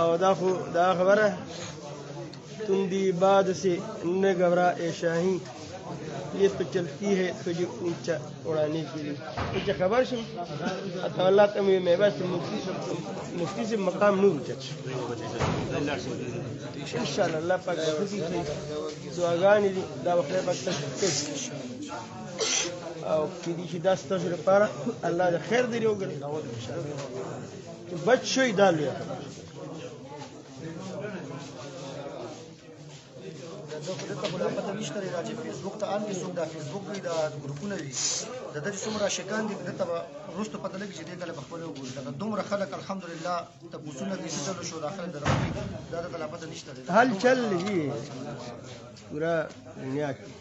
और दा खबर है तुंदी बाद से न घबरा ए शाही ये तो चलती है तुझे ऊंचा उड़ाने के लिए मुझे खबर सुन अल्लाह तमें मैं बस मुफ्ती से मकाम नूर इंशाल्लाह अल्लाह पाक खुशी से दुआगानी दा वखरे पाक او کدی چې دا ستاسو لپاره الله د خیر دی وګړي بچ شوي دا لوی دغه په پته نشته چې فیسبوک ته ان څوک دا فیسبوک وی دا ګروپونه دي د دې څومره شګان دي دته وروسته پته لګي چې دې کله خپل وګوري دا دومره خلک الحمدلله ته پوسونه دي چې چلو شو داخله دروي دا د پته نشته حل چل رہی ہے پورا دنیا کی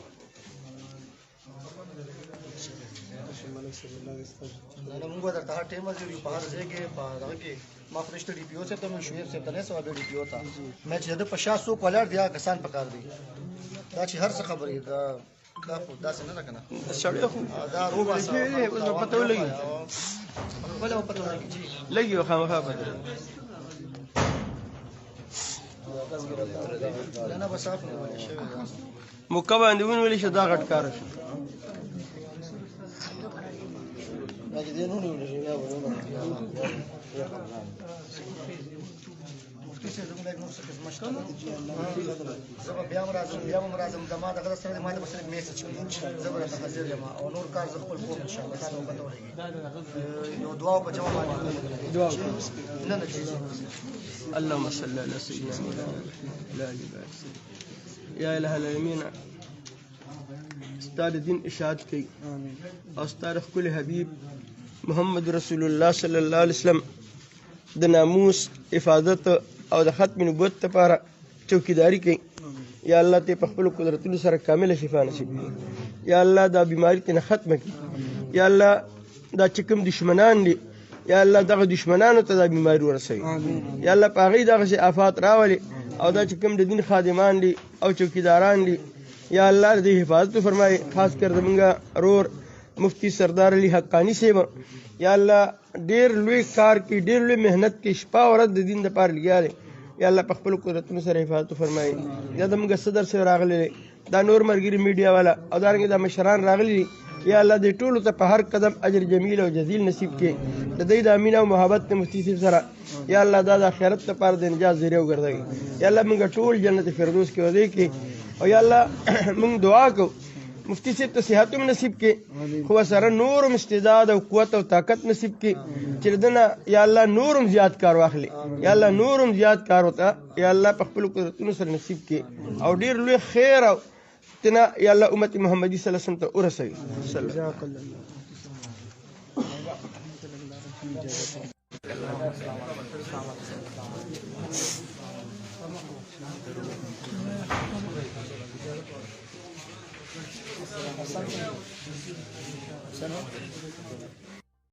انا موږ درته هر ټیم ځو په هر ځای کې په دغه کې ما فرشته ډي پی او څخه ته شویب څخه نه سوال ډي پی او ته مې چې د 50 سو کولر دی کسان پکار دی دا چې هر څه خبرې دا خو دا څنګه نه کنه سړی خو دا روبا اوس پته ولګي ولا پته ولګي جی لګي خامخا پته نه بس اپ نه ولې شوی مکه باندې ونولې شو دا غټ کار شو مفتی صاحب زموږ له نور څه قسمه شته زه به بیا هم راځم د ما دغه سره ما ته به صرف میسج کړي زه به راته حاضر یم او نور کار زه خپل کوم انشاءالله تا به پته ولګي نو دعا په جواب باندې دعا نه نه جی اللهم صل على سيدنا محمد لا اله يا اله العالمين استاد دین اشاعت کی او استاد خپل حبیب محمد رسول الله صلی الله علیه وسلم د ناموس حفاظت او د ختم نبوت لپاره چوکیداری کوي یا الله ته په خپل قدرتونو سره کامل شفا نصیب کړي یا الله دا بیماری ته ختم کړي یا الله دا چې کوم دشمنان دي یا الله دغه دشمنانو ته دا بیماری ورسوي یا الله په هغې دغسې آفات راولي او دا چې کوم د دین خادمان دي او چوکیداران دي یا الله دې حفاظت فرمایي خاص کر زمونږ رور مفتی سردار علي حقانی صاحب یا الله ډېر لوی کار کې ډېر لوی محنت کې شپه ورځ د دین دپاره لګیا دی یا الله په خپلو قدرتونو سره حفاظت فرمایي یا زمونږ صدر صاحب راغلی دی دا نور ملګري میډیا والا او دارنګې دا مشران راغلي دي یا الله دې ټولو ته په هر قدم اجر جمیل او جزیل نصیب کړي د دوی د امین او محبت د مفتی صاحب سره یا الله دا د آخرت لپاره د نجات ذریعه وګرځوي یا الله موږ ټول جنت فردوس کې ودی کړي او یا الله موږ دعا کوو مفتی صاحب ته صحت هم نصیب کړي خو سره نور هم استعداد او قوت او طاقت نصیب کړي چې دنه یا الله نور هم زیات کار واخلي یا الله نور هم زیات کار وته یا الله په خپل قدرتونو سره نصیب کړي او ډیر لوی خیر او تنا یا الله امت محمدي صلی الله علیه وسلم ته ورسوي جزاک الله Sana